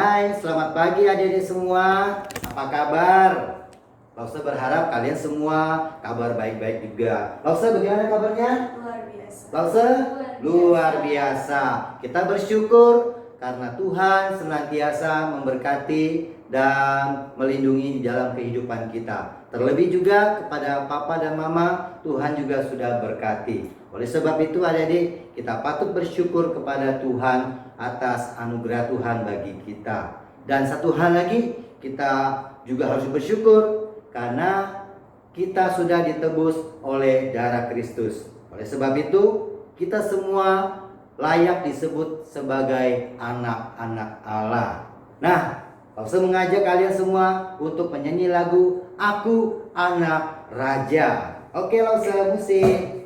Hai, selamat pagi adik-adik semua. Apa kabar? Lausa berharap kalian semua kabar baik-baik juga. Lausa bagaimana kabarnya? Luar biasa. Lausa? Luar biasa. Kita bersyukur karena Tuhan senantiasa memberkati dan melindungi di dalam kehidupan kita. Terlebih juga kepada Papa dan Mama, Tuhan juga sudah berkati. Oleh sebab itu adik-adik, kita patut bersyukur kepada Tuhan atas anugerah Tuhan bagi kita. Dan satu hal lagi, kita juga harus bersyukur karena kita sudah ditebus oleh darah Kristus. Oleh sebab itu, kita semua layak disebut sebagai anak-anak Allah. Nah, Lausa mengajak kalian semua untuk menyanyi lagu Aku Anak Raja. Oke, Lausa, musik.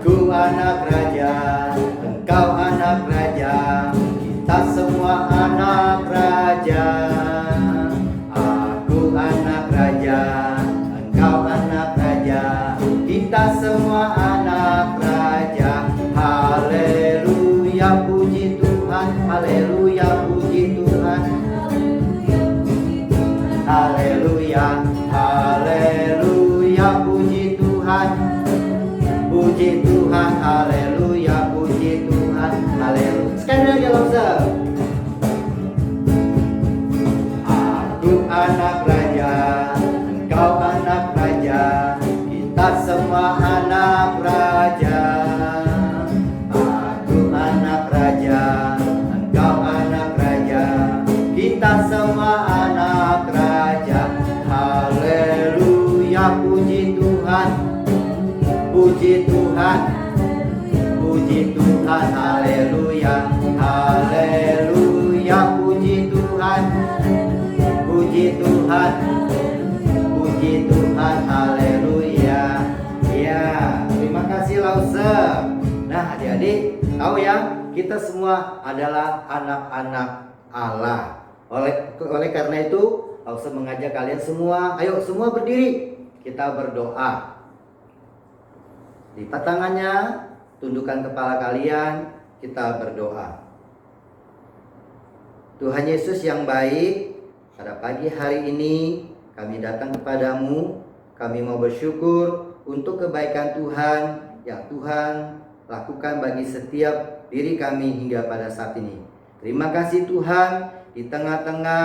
Aku anak raja, engkau anak raja, kita semua anak raja. Aku anak raja, engkau anak raja, kita semua anak raja. Haleluya, puji Tuhan, haleluya, puji Tuhan, haleluya, haleluya, puji Tuhan, puji Tuhan, haleluya, puji Tuhan, haleluya. Sekali lagi Lausa. Aku anak raja, engkau anak raja, kita semua anak raja. Aku anak raja, engkau anak raja, kita semua anak raja. Haleluya, puji Tuhan, puji Tuhan, puji Tuhan, haleluya, haleluya, puji Tuhan, puji Tuhan, puji Tuhan, haleluya. Ya, terima kasih Lausa. Nah, adik-adik tahu ya, kita semua adalah anak-anak Allah. Oleh karena itu, Lausa mengajak kalian semua, ayo semua berdiri, kita berdoa. Lipat tangannya, tundukkan kepala kalian, kita berdoa. Tuhan Yesus yang baik, pada pagi hari ini kami datang kepadamu. Kami mau bersyukur untuk kebaikan Tuhan yang Tuhan lakukan bagi setiap diri kami hingga pada saat ini. Terima kasih Tuhan, di tengah-tengah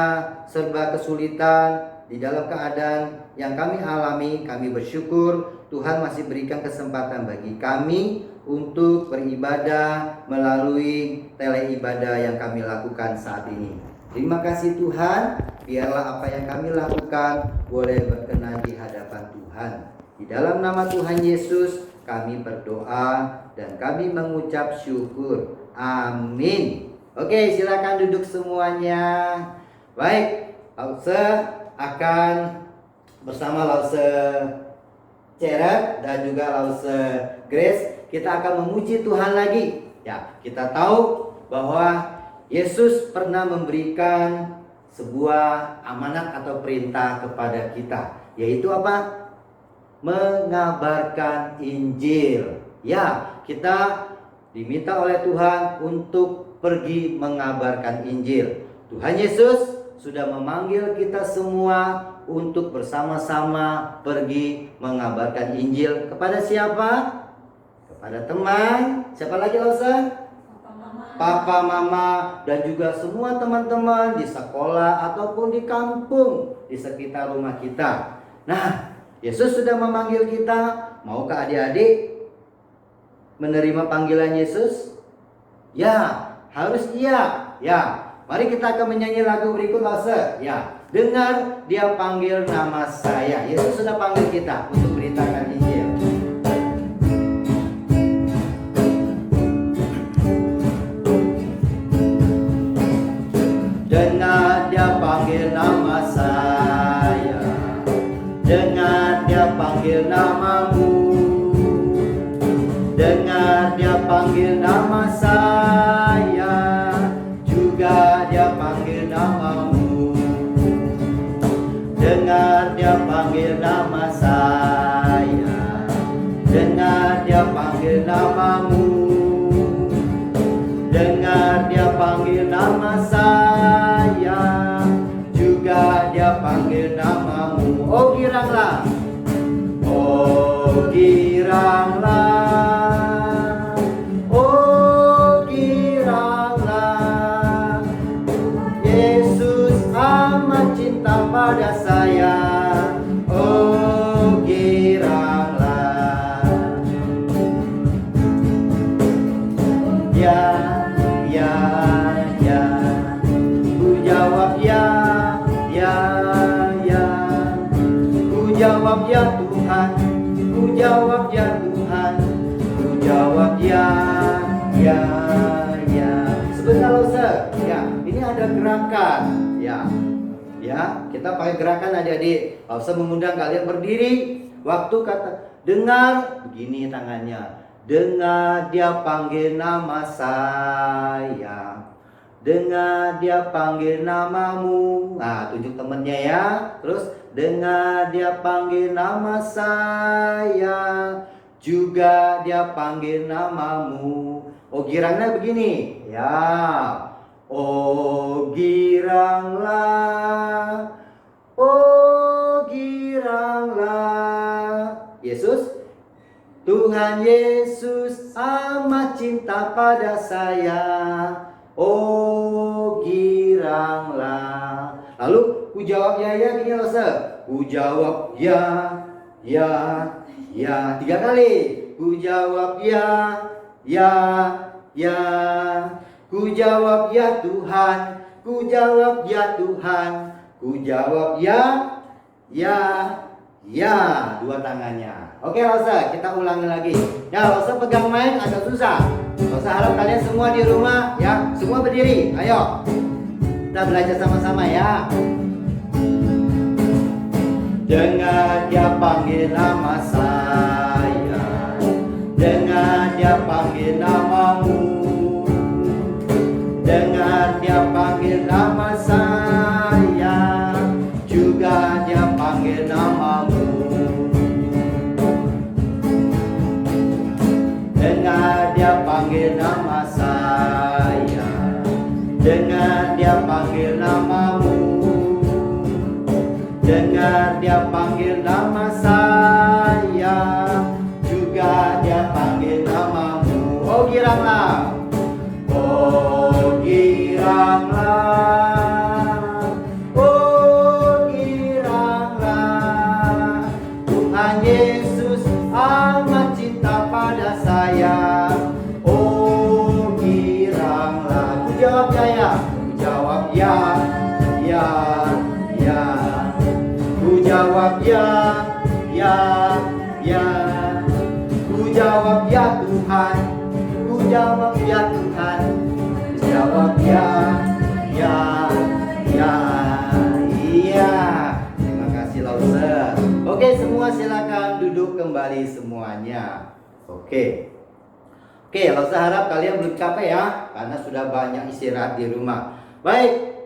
serba kesulitan, di dalam keadaan yang kami alami, kami bersyukur Tuhan masih berikan kesempatan bagi kami untuk beribadah melalui tele ibadah yang kami lakukan saat ini. Terima kasih Tuhan, biarlah apa yang kami lakukan boleh berkenan di hadapan Tuhan. Di dalam nama Tuhan Yesus kami berdoa dan kami mengucap syukur. Amin. Oke, silakan duduk semuanya. Baik, Lausa akan bersama Lausa Cerat dan juga Lausa Grace, kita akan memuji Tuhan lagi. Ya, kita tahu bahwa Yesus pernah memberikan sebuah amanat atau perintah kepada kita, yaitu apa? Mengabarkan Injil. Ya, kita diminta oleh Tuhan untuk pergi mengabarkan Injil. Tuhan Yesus sudah memanggil kita semua untuk bersama-sama pergi mengabarkan Injil kepada siapa? Kepada teman. Siapa lagi Lausa? Papa, Mama, dan juga semua teman-teman di sekolah ataupun di kampung di sekitar rumah kita. Nah, Yesus sudah memanggil kita. Maukah adik-adik menerima panggilan Yesus? Ya, harus iya. Ya, mari kita akan menyanyi lagu berikut Lausa. Ya. Dengar dia panggil nama saya. Yesus sudah panggil kita untuk beritakan Injil. Dengar dia panggil nama saya. Dengar dia panggil namamu. Dengar dia panggil nama saya. Juga dia panggil namamu. Dengar dia panggil nama saya. nama saya, juga Dia panggil namamu. Oh giranglah, oh giranglah, oh giranglah. Yesus amat cinta pada saya. Oh giranglah. Ya, ya, ya. Ku jawab ya, ya, ya. Ku jawab ya Tuhan, ku jawab ya Tuhan, ku jawab ya, ya, ya. Sebentar loh Sir, ya ini ada gerakan, ya, ya kita pakai gerakan adik-adik. Saya mengundang kalian berdiri. Waktu kata dengar, begini tangannya. Dengar Dia panggil nama saya, dengar Dia panggil namamu. Nah, tunjuk temennya ya. Terus dengar Dia panggil nama saya, juga Dia panggil namamu. Oh girangnya begini ya. Oh giranglah, oh giranglah. Yesus, Tuhan Yesus amat cinta pada saya. Oh giranglah. Lalu ku jawab ya gini loh Sir. Ku jawab ya, ya, ya. 3 kali. Ku jawab ya, ya, ya. Ku jawab ya Tuhan, ku jawab ya Tuhan, ku jawab ya, ya, ya. 2 tangannya. Oke Rosa, kita ulangi lagi. Ya Rosa pegang mic agak susah. Rosa harap kalian semua di rumah ya, semua berdiri. Ayo, kita belajar sama-sama ya. Dengar Dia panggil nama saya, dengar Dia panggil namamu, dengar Dia panggil nama saya, juga Dia panggil namamu. Dengar Dia panggil nama saya, dengar Dia panggil namamu, dengar Dia panggil nama saya, juga Dia panggil namamu. Oh giranglah, oh giranglah, oh giranglah. Tuhan Yesus amat cinta pada saya. Oh giranglah. Ku jawab ya, ku jawab ya, ya, ya. Ku jawab ya, ya, ya. Ku jawab ya Tuhan, ku jawab ya Tuhan, ku jawab ya, ya, ya, iya. Terima kasih Lauser. Oke semua silakan duduk kembali semuanya. Oke, Lauser harap kalian belum capek ya, karena sudah banyak istirahat di rumah. Baik,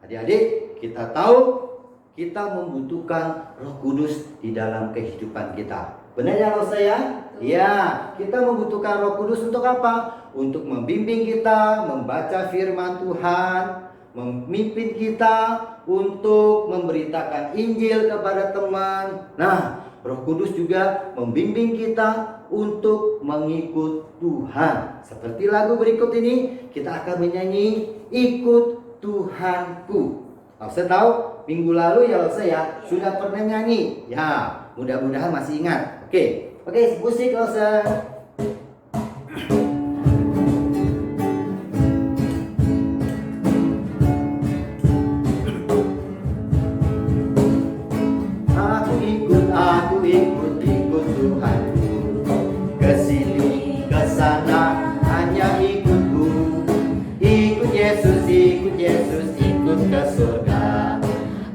adik-adik, kita tahu kita membutuhkan Roh Kudus di dalam kehidupan kita. Benar ya Lauser ya? Ya, kita membutuhkan Roh Kudus untuk apa? Untuk membimbing kita, membaca firman Tuhan, memimpin kita untuk memberitakan Injil kepada teman. Nah, Roh Kudus juga membimbing kita untuk mengikut Tuhan. Seperti lagu berikut ini, kita akan menyanyi Ikut Tuhanku. Saya tahu minggu lalu ya saya sudah pernah nyanyi. Ya, mudah-mudahan masih ingat. Oke, musik Rosa. Aku ikut Tuhanku. Kesini, kesana, hanya ikutku. Ikut Yesus, ikut ke surga.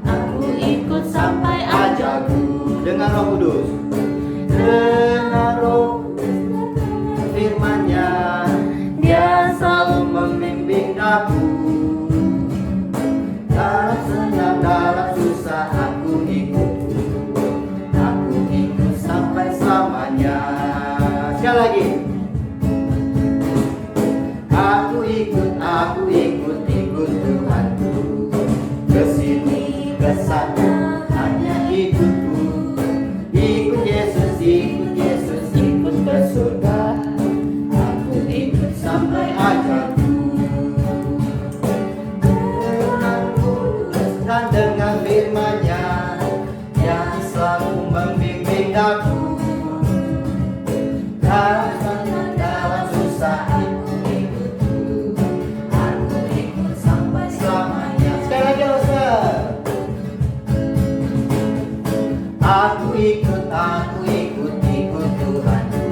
Aku ikut sampai ajalku. Dengan Roh Kudus, dengan Roh firman-Nya, Dia selalu membimbing aku. Dalam senang, dalam susah, aku ikut sampai selamanya. Sekali lagi. Aku ikut aku ikut-ikut Tuhanku.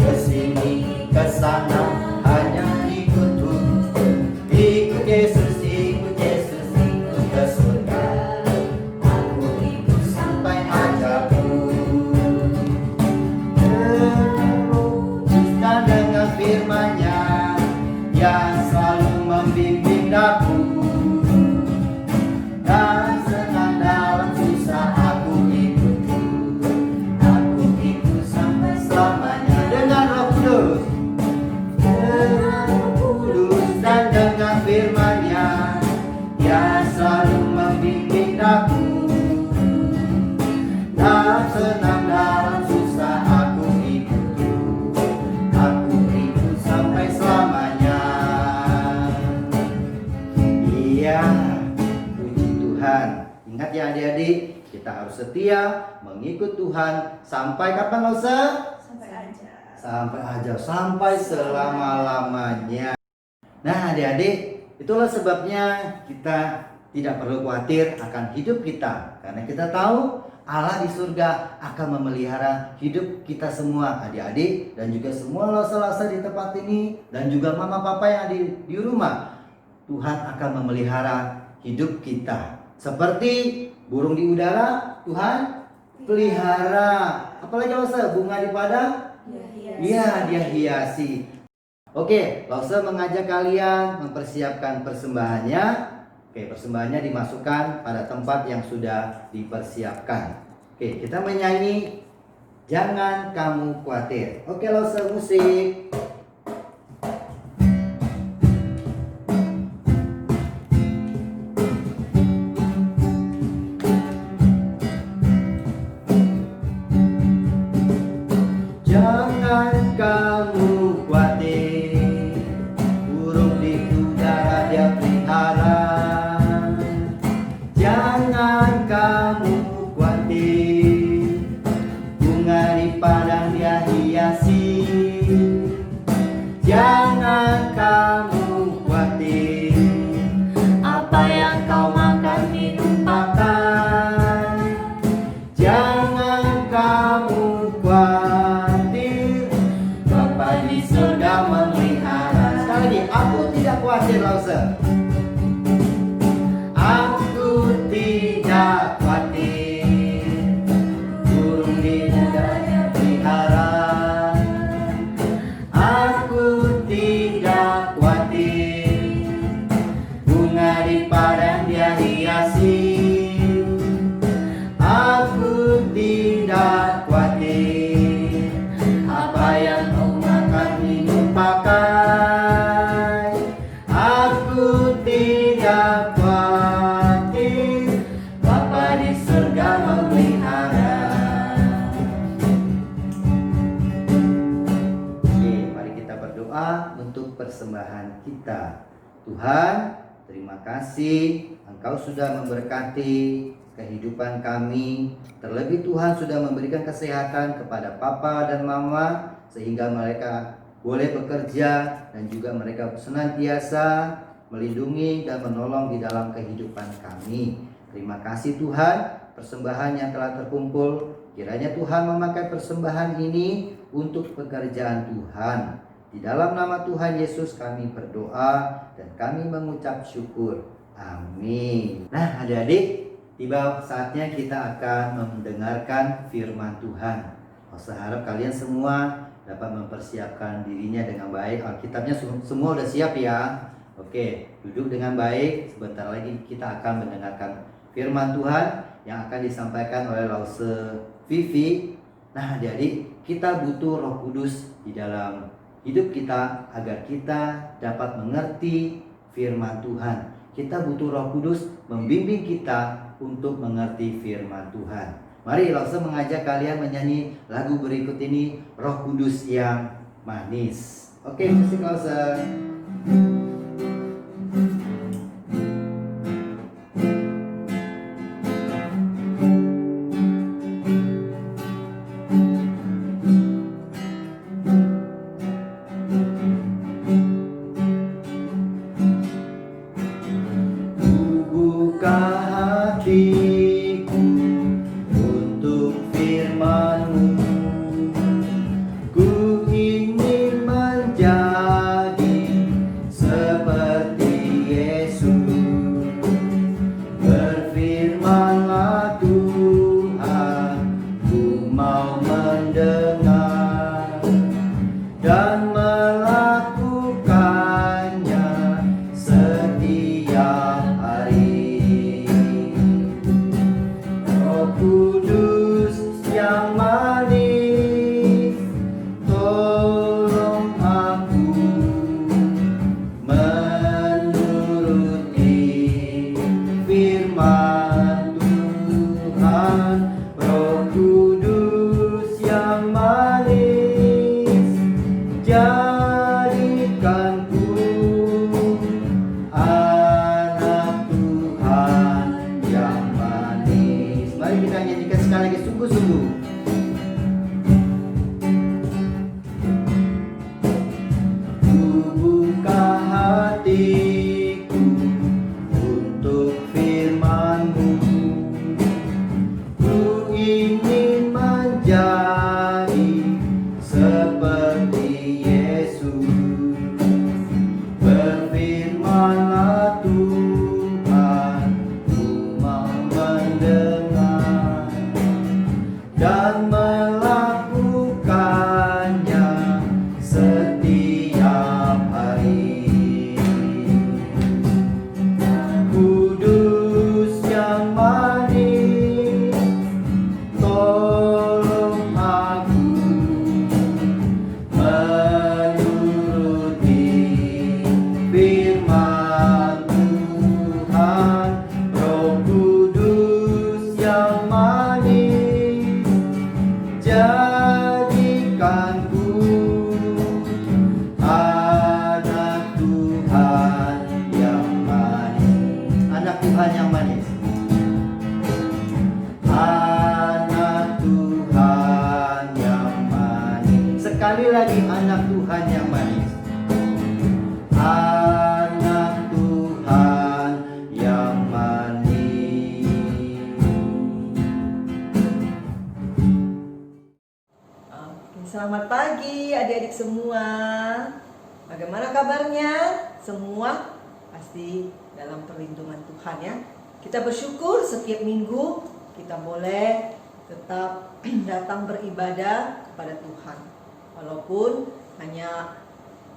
Kesini, kesana, hanya ikut Tuhan. Ikut Yesus, ikut Yesus, ikut ke surga. Aku ikut sampai ajalku. Teruskan dengan firman-Nya yang selalu membimbing daku. Dan senang dalam susah aku ikut Tuhan. Aku ikut sampai selamanya. Dengan Roh Kudus, dengan Roh Kudus dan dengan firman-Nya yang selalu membimbing daku. Dan senang dalam susah aku ikut Tuhan. Aku ikut sampai selamanya. Iya, puji Tuhan. Ingat ya adik-adik, kita harus setia mengikut Tuhan sampai kapan, Lause? Sampai aja. Sampai aja, sampai selama-lamanya. Nah adik-adik, itulah sebabnya kita tidak perlu khawatir akan hidup kita. Karena kita tahu Allah di surga akan memelihara hidup kita semua, adik-adik, dan juga semua lause-lause di tempat ini, dan juga mama papa yang di rumah. Tuhan akan memelihara hidup kita. Seperti burung di udara, Tuhan pelihara. Apalagi lause, bunga di padang? Iya, dia hiasi. Oke, Lause mengajak kalian mempersiapkan persembahannya. Oke, persembahannya dimasukkan pada tempat yang sudah dipersiapkan. Oke, kita menyanyi Jangan Kamu Khawatir. Oke, Lause, musik. Jangan kamu khawatir, burung di udara dia pelihara. Jangan kamu khawatir, bunga di padang dia hiasi. Jangan kamu khawatir, Apa yang kau makan minum makan. Jangan kamu khawatir, Bapa di surga memelihara. Sekali lagi, aku tidak khawatir, Lause. Aku tidak khawatir, burung di udara pelihara. Aku tidak khawatir, bunga di padang dia hiasi. Aku tidak khawatir, apa yang kau makan minum pakai. Aku tidak khawatir, Bapa di surga memelihara. Oke, mari kita berdoa untuk persembahan kita. Tuhan, terima kasih Engkau sudah memberkati kehidupan kami. Terlebih Tuhan sudah memberikan kesehatan kepada papa dan mama, sehingga mereka boleh bekerja dan juga mereka senantiasa melindungi dan menolong di dalam kehidupan kami. Terima kasih Tuhan, persembahan yang telah terkumpul, kiranya Tuhan memakai persembahan ini untuk pekerjaan Tuhan. Di dalam nama Tuhan Yesus kami berdoa dan kami mengucap syukur. Amin. Nah adik-adik, tiba saatnya kita akan mendengarkan firman Tuhan. Saya harap kalian semua dapat mempersiapkan dirinya dengan baik. Alkitabnya semua udah siap ya. Oke, duduk dengan baik. Sebentar lagi kita akan mendengarkan firman Tuhan yang akan disampaikan oleh Lause Vivi. Nah adik-adik, kita butuh Roh Kudus di dalam hidup kita agar kita dapat mengerti firman Tuhan. Kita butuh Roh Kudus membimbing kita untuk mengerti firman Tuhan. Mari Lause mengajak kalian menyanyi lagu berikut ini, Roh Kudus yang Manis. Oke, musik Lause. Buka hatiku untuk firman mau mendengar dan melakukannya setiap hari. Roh Kudus yang manis, tolong aku menuruti firman Tuhan. Roh Kudus yang manis, jadikanku anak Tuhan yang manis. Mari kita nyanyikan sekali lagi sungguh-sungguh. Buka hatiku untuk firman-Mu. Ku ingin menjadi seperti Yesus. Berfirman-Lah Tuhan, ku mau mendengar dan melakukannya setiap hari. Kudus yang manis, tolong aku menuruti firman Tuhan. Roh Kudus yang manis, jadikanku anak Tuhan yang manis. Anak Tuhan yang manis. Anak Tuhan yang manis. Sekali lagi, anak Tuhan yang manis. Anak Tuhan yang manis. Oke, selamat pagi adik-adik semua. Bagaimana kabarnya? Semua pasti dalam perlindungan Tuhan ya. Kita bersyukur setiap minggu kita boleh tetap datang beribadah kepada Tuhan. Walaupun hanya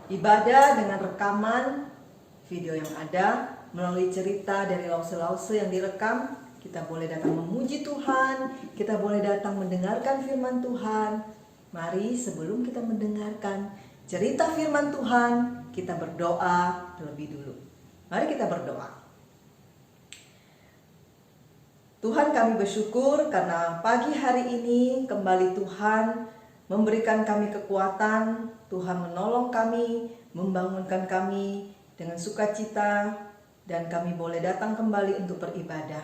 ibadah dengan rekaman video yang ada, melalui cerita dari lause-lause yang direkam, kita boleh datang memuji Tuhan, kita boleh datang mendengarkan firman Tuhan. Mari sebelum kita mendengarkan cerita firman Tuhan, kita berdoa terlebih dulu. Mari kita berdoa. Tuhan, kami bersyukur karena pagi hari ini kembali Tuhan memberikan kami kekuatan, Tuhan menolong kami, membangunkan kami dengan sukacita, dan kami boleh datang kembali untuk beribadah.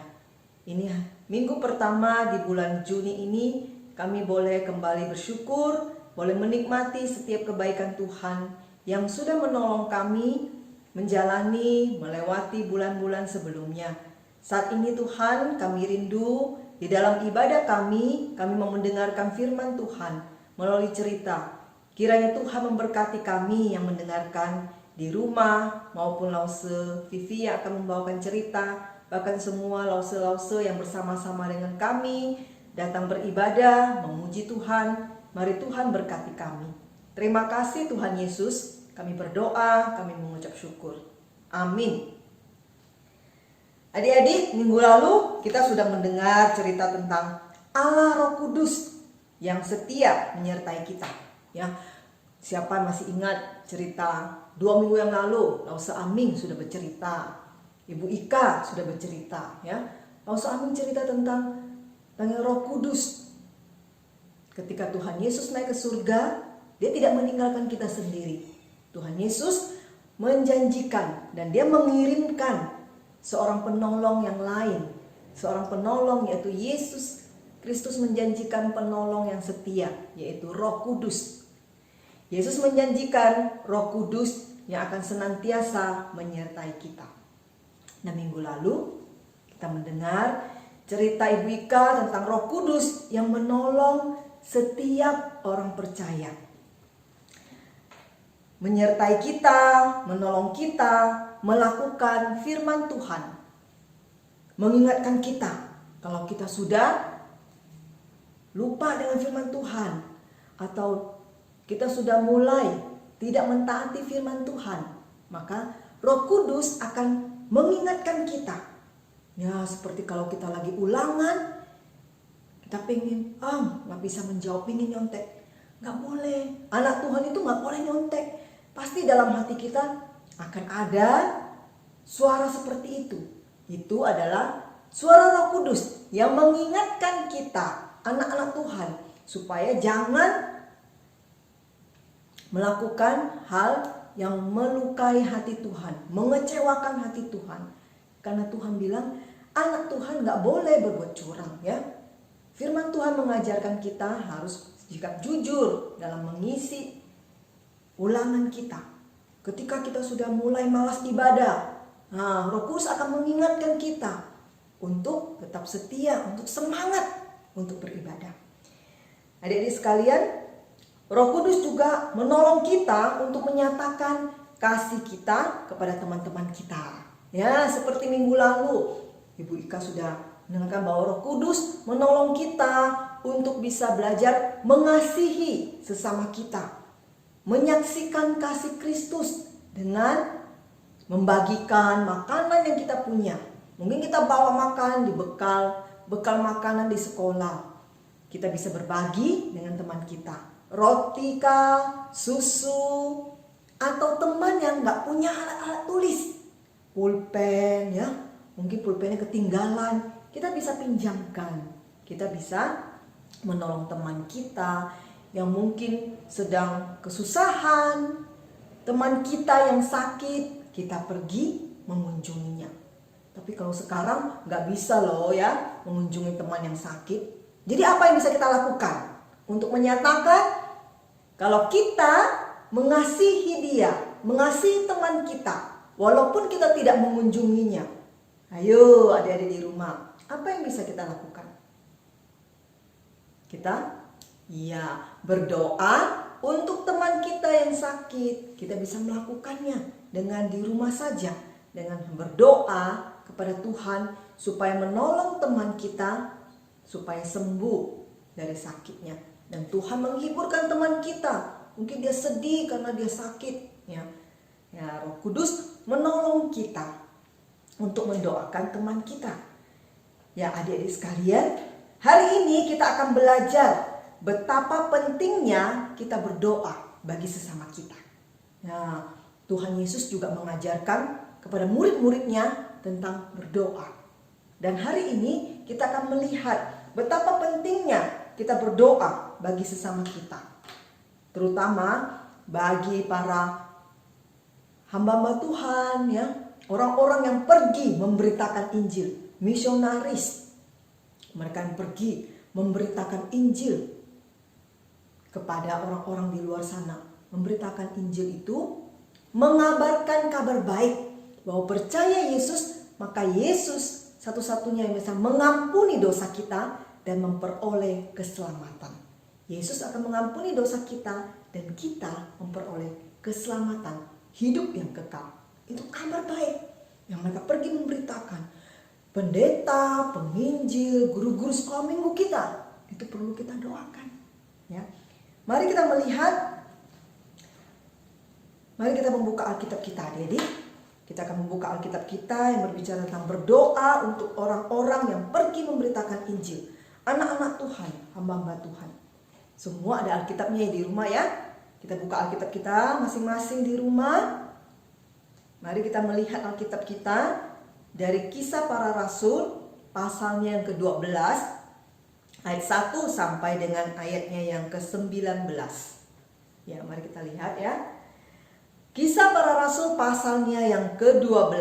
Ini minggu pertama di bulan Juni ini, kami boleh kembali bersyukur, boleh menikmati setiap kebaikan Tuhan yang sudah menolong kami menjalani, melewati bulan-bulan sebelumnya. Saat ini Tuhan, kami rindu di dalam ibadah kami mau mendengarkan firman Tuhan melalui cerita. Kiranya Tuhan memberkati kami yang mendengarkan di rumah maupun lause Vivi yang akan membawakan cerita, bahkan semua lause-lause yang bersama-sama dengan kami datang beribadah, memuji Tuhan. Mari Tuhan berkati kami. Terima kasih Tuhan Yesus. Kami berdoa, kami mengucap syukur. Amin. Adik-adik, minggu lalu kita sudah mendengar cerita tentang Allah Roh Kudus yang setia menyertai kita. Ya, siapa masih ingat cerita 2 minggu yang lalu? Lause Aming sudah bercerita, Ibu Ika sudah bercerita. Ya, Lause Aming cerita tentang Roh Kudus. Ketika Tuhan Yesus naik ke surga, Dia tidak meninggalkan kita sendiri. Tuhan Yesus menjanjikan dan Dia mengirimkan seorang penolong yang lain. Seorang penolong, yaitu Yesus Kristus menjanjikan penolong yang setia, yaitu Roh Kudus. Yesus menjanjikan Roh Kudus yang akan senantiasa menyertai kita. Nah, minggu lalu kita mendengar cerita Ibu Ika tentang Roh Kudus yang menolong setiap orang percaya. Menyertai kita, menolong kita, melakukan firman Tuhan. Mengingatkan kita kalau kita sudah lupa dengan firman Tuhan, atau kita sudah mulai tidak mentaati firman Tuhan, maka Roh Kudus akan mengingatkan kita. Ya, seperti kalau kita lagi ulangan, kita pengen, nggak bisa menjawab, pengen nyontek. Nggak boleh. Anak Tuhan itu nggak boleh nyontek. Pasti dalam hati kita akan ada suara seperti itu. Itu adalah suara Roh Kudus yang mengingatkan kita, anak-anak Tuhan, supaya jangan melakukan hal yang melukai hati Tuhan, mengecewakan hati Tuhan. Karena Tuhan bilang anak Tuhan gak boleh berbuat curang, ya. Firman Tuhan mengajarkan kita harus sikap jujur dalam mengisi ulangan kita. Ketika kita sudah mulai malas ibadah, Roh Kudus akan mengingatkan kita untuk tetap setia, untuk semangat untuk beribadah. Adik-adik sekalian, Roh Kudus juga menolong kita untuk menyatakan kasih kita kepada teman-teman kita. Ya, seperti minggu lalu, Ibu Ika sudah mendengarkan bahwa Roh Kudus menolong kita untuk bisa belajar mengasihi sesama kita. Menyaksikan kasih Kristus dengan membagikan makanan yang kita punya. Mungkin kita bawa makan di bekal makanan di sekolah. Kita bisa berbagi dengan teman kita. Roti kah, susu, atau teman yang gak punya alat-alat tulis, pulpen, ya, mungkin pulpennya ketinggalan, kita bisa pinjamkan. Kita bisa menolong teman kita yang mungkin sedang kesusahan, teman kita yang sakit, kita pergi mengunjunginya. Tapi kalau sekarang gak bisa loh, ya, mengunjungi teman yang sakit. Jadi apa yang bisa kita lakukan untuk menyatakan kalau kita mengasihi dia, mengasihi teman kita, walaupun kita tidak mengunjunginya? Ayo adik-adik di rumah, apa yang bisa kita lakukan? Kita berdoa untuk teman kita yang sakit. Kita bisa melakukannya dengan di rumah saja, dengan berdoa kepada Tuhan supaya menolong teman kita supaya sembuh dari sakitnya. Dan Tuhan menghiburkan teman kita. Mungkin dia sedih karena dia sakit, ya. Roh Kudus menolong kita untuk mendoakan teman kita. Ya, adik-adik sekalian, hari ini kita akan belajar betapa pentingnya kita berdoa bagi sesama kita. Nah, Tuhan Yesus juga mengajarkan kepada murid-muridnya tentang berdoa. Dan hari ini kita akan melihat betapa pentingnya kita berdoa bagi sesama kita, terutama bagi para hamba-hamba Tuhan, ya, orang-orang yang pergi memberitakan Injil, misionaris. Mereka yang pergi memberitakan Injil kepada orang-orang di luar sana. Memberitakan Injil itu mengabarkan kabar baik bahwa percaya Yesus, maka Yesus satu-satunya yang bisa mengampuni dosa kita dan memperoleh keselamatan. Yesus akan mengampuni dosa kita dan kita memperoleh keselamatan, hidup yang kekal. Itu kabar baik yang mereka pergi memberitakan. Pendeta, penginjil, guru-guru sekolah minggu kita, itu perlu kita doakan, ya. Mari kita melihat, mari kita membuka Alkitab kita, adik-adik. Kita akan membuka Alkitab kita yang berbicara tentang berdoa untuk orang-orang yang pergi memberitakan Injil. Anak-anak Tuhan, hamba-hamba Tuhan. Semua ada Alkitabnya di rumah, ya. Kita buka Alkitab kita masing-masing di rumah. Mari kita melihat Alkitab kita dari Kisah Para Rasul pasalnya yang ke-12 ayat 1 sampai dengan ayatnya yang ke-19. Ya, mari kita lihat, ya. Kisah Para Rasul pasalnya yang ke-12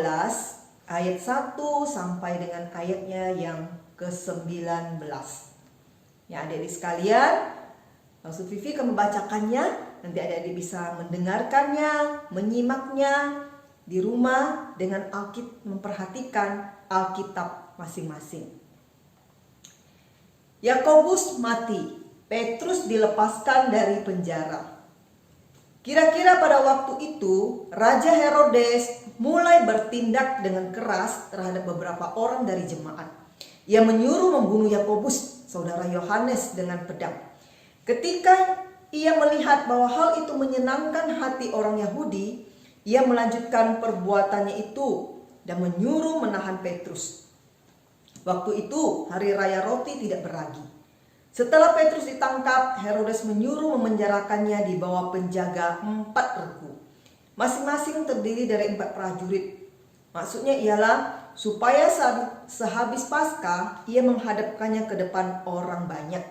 ayat 1 sampai dengan ayatnya yang ke-19. Ya, adik-adik sekalian, Pastor Vivi akan membacakannya. Nanti adik-adik bisa mendengarkannya, menyimaknya di rumah dengan memperhatikan Alkitab masing-masing. Yakobus mati, Petrus dilepaskan dari penjara. Kira-kira pada waktu itu, Raja Herodes mulai bertindak dengan keras terhadap beberapa orang dari jemaat. Ia menyuruh membunuh Yakobus saudara Yohanes dengan pedang. Ketika ia melihat bahwa hal itu menyenangkan hati orang Yahudi, ia melanjutkan perbuatannya itu dan menyuruh menahan Petrus. Waktu itu hari raya roti tidak beragi. Setelah Petrus ditangkap, Herodes menyuruh memenjarakannya di bawah penjaga 4 regu. Masing-masing terdiri dari 4 prajurit. Maksudnya ialah supaya sehabis Paskah ia menghadapkannya ke depan orang banyak.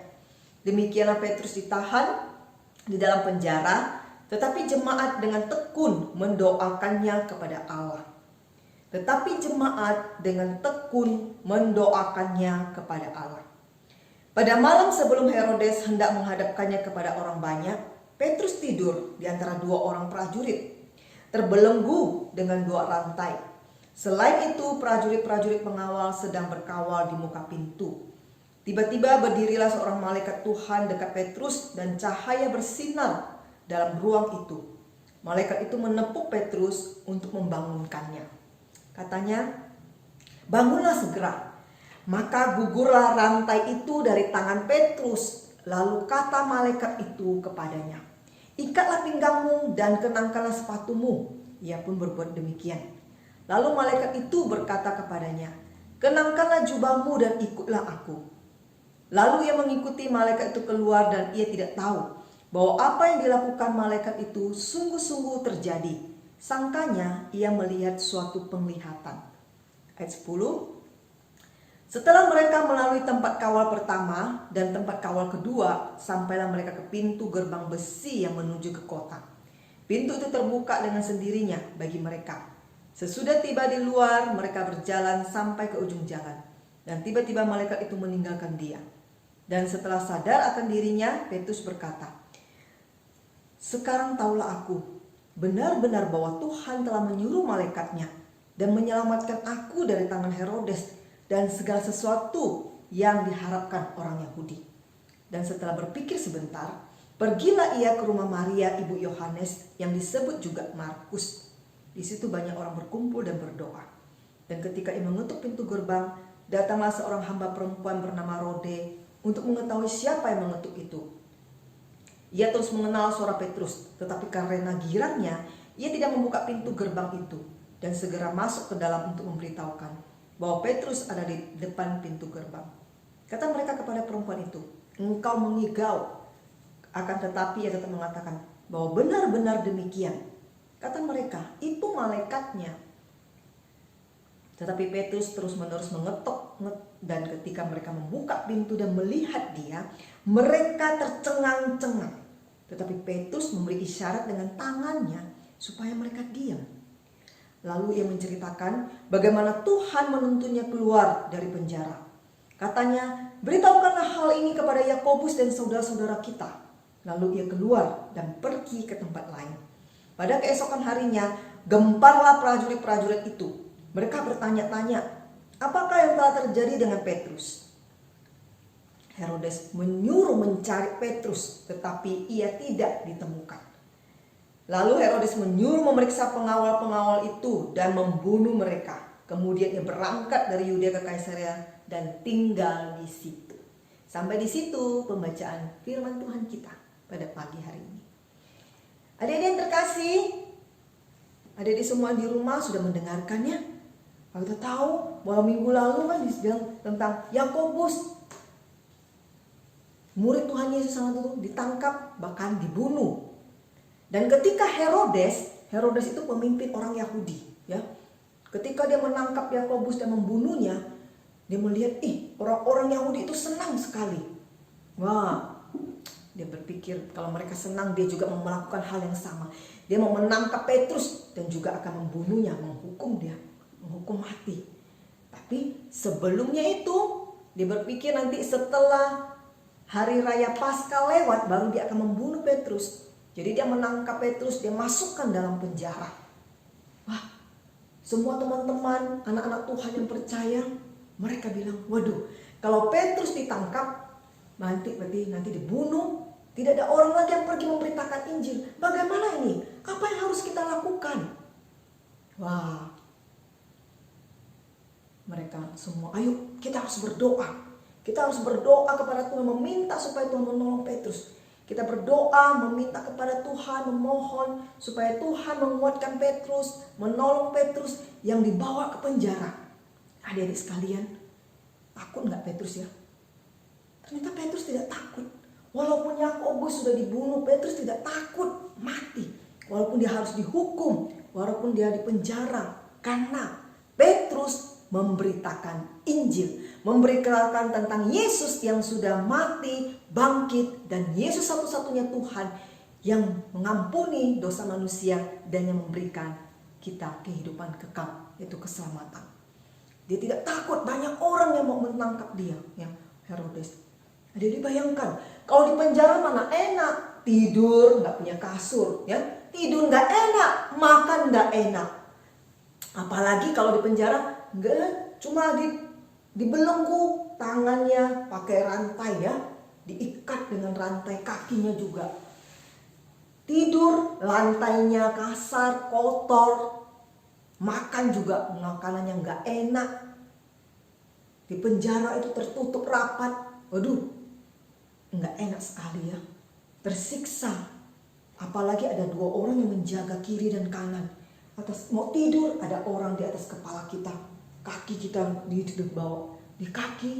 Demikianlah Petrus ditahan di dalam penjara, tetapi jemaat dengan tekun mendoakannya kepada Allah. Pada malam sebelum Herodes hendak menghadapkannya kepada orang banyak, Petrus tidur di antara 2 orang prajurit, terbelenggu dengan 2 rantai. Selain itu, prajurit-prajurit pengawal sedang berkawal di muka pintu. Tiba-tiba berdirilah seorang malaikat Tuhan dekat Petrus dan cahaya bersinar dalam ruang itu. Malaikat itu menepuk Petrus untuk membangunkannya. Katanya, "Bangunlah segera." Maka gugurlah rantai itu dari tangan Petrus. Lalu kata malaikat itu kepadanya, "Ikatlah pinggangmu dan kenangkanlah sepatumu." Ia pun berbuat demikian. Lalu malaikat itu berkata kepadanya, "Kenangkanlah jubahmu dan ikutlah aku." Lalu ia mengikuti malaikat itu keluar dan ia tidak tahu bahwa apa yang dilakukan malaikat itu sungguh-sungguh terjadi. Sangkanya ia melihat suatu penglihatan. Ayat 10. Setelah mereka melalui tempat kawal pertama dan tempat kawal kedua, sampailah mereka ke pintu gerbang besi yang menuju ke kota. Pintu itu terbuka dengan sendirinya bagi mereka. Sesudah tiba di luar, mereka berjalan sampai ke ujung jalan. Dan tiba-tiba malaikat itu meninggalkan dia. Dan setelah sadar akan dirinya, Petrus berkata, "Sekarang taulah aku, benar-benar bahwa Tuhan telah menyuruh malaikatnya dan menyelamatkan aku dari tangan Herodes dan segala sesuatu yang diharapkan orang Yahudi." Dan setelah berpikir sebentar, pergilah ia ke rumah Maria ibu Yohanes yang disebut juga Markus. Di situ banyak orang berkumpul dan berdoa. Dan ketika ia mengetuk pintu gerbang, datanglah seorang hamba perempuan bernama Rode untuk mengetahui siapa yang mengetuk itu. Ia terus mengenal suara Petrus, tetapi karena girangnya, ia tidak membuka pintu gerbang itu dan segera masuk ke dalam untuk memberitahukan bahwa Petrus ada di depan pintu gerbang. Kata mereka kepada perempuan itu, "Engkau mengigau." Akan tetapi ia tetap mengatakan bahwa benar-benar demikian. Kata mereka, "Itu malaikatnya." Tetapi Petrus terus-menerus mengetok, dan ketika mereka membuka pintu dan melihat dia, mereka tercengang-cengang. Tetapi Petrus memberi isyarat dengan tangannya supaya mereka diam. Lalu ia menceritakan bagaimana Tuhan menuntunnya keluar dari penjara. Katanya, "Beritahukanlah hal ini kepada Yakobus dan saudara-saudara kita." Lalu ia keluar dan pergi ke tempat lain. Pada keesokan harinya, gemparlah prajurit-prajurit itu. Mereka bertanya-tanya, apakah yang telah terjadi dengan Petrus? Herodes menyuruh mencari Petrus, tetapi ia tidak ditemukan. Lalu Herodes menyuruh memeriksa pengawal-pengawal itu dan membunuh mereka. Kemudian ia berangkat dari Yudea ke Kaisarea dan tinggal di situ. Sampai di situ pembacaan firman Tuhan kita pada pagi hari ini. Adik-adik yang terkasih, adik-adik semua di rumah sudah mendengarkannya. Kita tahu bahwa minggu lalu kan dibilang tentang Yakobus, murid Tuhan Yesus sangat itu ditangkap bahkan dibunuh. Dan ketika Herodes itu pemimpin orang Yahudi, ya. Ketika dia menangkap Yakobus dan membunuhnya, dia melihat, orang-orang Yahudi itu senang sekali. Wah, dia berpikir kalau mereka senang, dia juga mau melakukan hal yang sama. Dia mau menangkap Petrus dan juga akan membunuhnya, menghukum mati. Tapi sebelumnya itu dia berpikir nanti setelah hari raya Paskah lewat baru dia akan membunuh Petrus. Jadi dia menangkap Petrus, dia masukkan dalam penjara. Wah, semua teman-teman, anak-anak Tuhan yang percaya, mereka bilang, waduh, kalau Petrus ditangkap, nanti dibunuh, tidak ada orang lagi yang pergi memberitakan Injil. Bagaimana ini? Apa yang harus kita lakukan? Wah, mereka semua, ayo kita harus berdoa. Kita harus berdoa kepada Tuhan, meminta supaya Tuhan menolong Petrus. Kita berdoa, meminta kepada Tuhan, memohon supaya Tuhan menguatkan Petrus, menolong Petrus yang dibawa ke penjara. Adik-adik sekalian, takut nggak Petrus ya? Ternyata Petrus tidak takut. Walaupun Yakobus sudah dibunuh, Petrus tidak takut mati. Walaupun dia harus dihukum, walaupun dia dipenjara. Karena Petrus memberitakan Injil, memberitakan tentang Yesus yang sudah mati, bangkit, dan Yesus satu-satunya Tuhan yang mengampuni dosa manusia dan yang memberikan kita kehidupan kekal, yaitu keselamatan. Dia tidak takut, banyak orang yang mau menangkap dia, ya, Herodes. Jadi bayangkan, kalau di penjara mana enak, tidur nggak punya kasur, ya, tidur nggak enak, makan nggak enak. Apalagi kalau di penjara nggak cuma dibelenggu tangannya pakai rantai, ya, diikat dengan rantai, kakinya juga. Tidur lantainya kasar, kotor, makan juga makanannya nggak enak. Di penjara itu tertutup rapat, waduh, nggak enak sekali ya, tersiksa. Apalagi ada 2 orang yang menjaga kiri dan kanan. Atas mau tidur ada orang di atas kepala kita, kaki kita di bawah, di kaki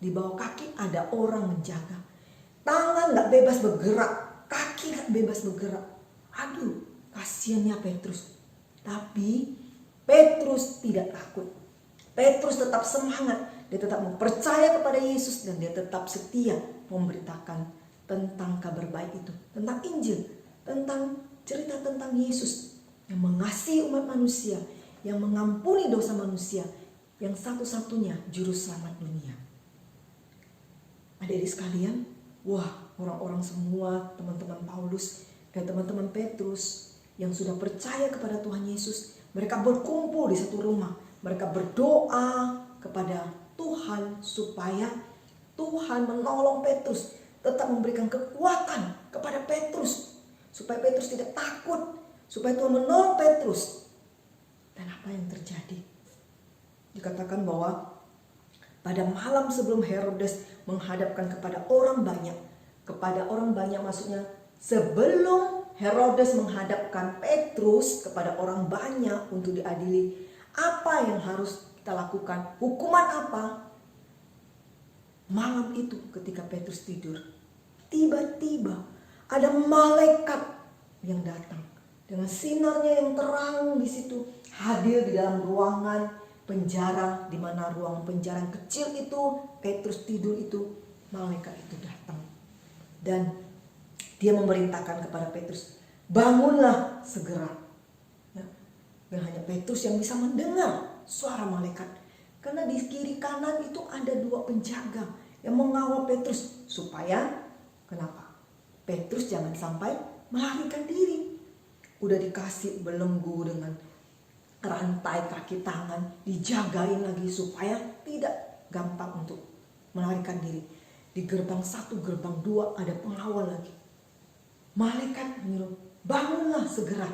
di bawah kaki ada orang menjaga. Tangan nggak bebas bergerak, kaki nggak bebas bergerak. Aduh, kasihannya Petrus. Tapi Petrus tidak takut. Petrus tetap semangat. Dia tetap percaya kepada Yesus dan dia tetap setia memberitakan tentang kabar baik itu, tentang Injil, tentang cerita tentang Yesus yang mengasihi umat manusia, yang mengampuni dosa manusia, yang satu-satunya juru selamat dunia. Adik-adik sekalian, wah, orang-orang semua, teman-teman Paulus dan teman-teman Petrus yang sudah percaya kepada Tuhan Yesus, mereka berkumpul di satu rumah. Mereka berdoa kepada Tuhan supaya Tuhan menolong Petrus, tetap memberikan kekuatan kepada Petrus, supaya Petrus tidak takut, supaya Tuhan menolong Petrus. Dan apa yang terjadi? Dikatakan bahwa pada malam sebelum Herodes menghadapkan kepada orang banyak maksudnya sebelum Herodes menghadapkan Petrus kepada orang banyak untuk diadili, apa yang harus kita lakukan? Hukuman apa? Malam itu ketika Petrus tidur, tiba-tiba ada malaikat yang datang dengan sinarnya yang terang di situ, hadir di dalam ruangan penjara, di mana ruang penjara yang kecil itu Petrus tidur itu, malaikat itu datang dan dia memerintahkan kepada Petrus, bangunlah segera. Dan hanya Petrus yang bisa mendengar suara malaikat. Karena di kiri kanan itu ada 2 penjaga yang mengawal Petrus. Supaya, kenapa? Petrus jangan sampai melarikan diri. Udah dikasih belenggu dengan rantai kaki tangan, dijagain lagi supaya tidak gampang untuk melarikan diri. Di gerbang 1, gerbang 2 ada pengawal lagi. Malaikat menyuruh, bangunlah segera.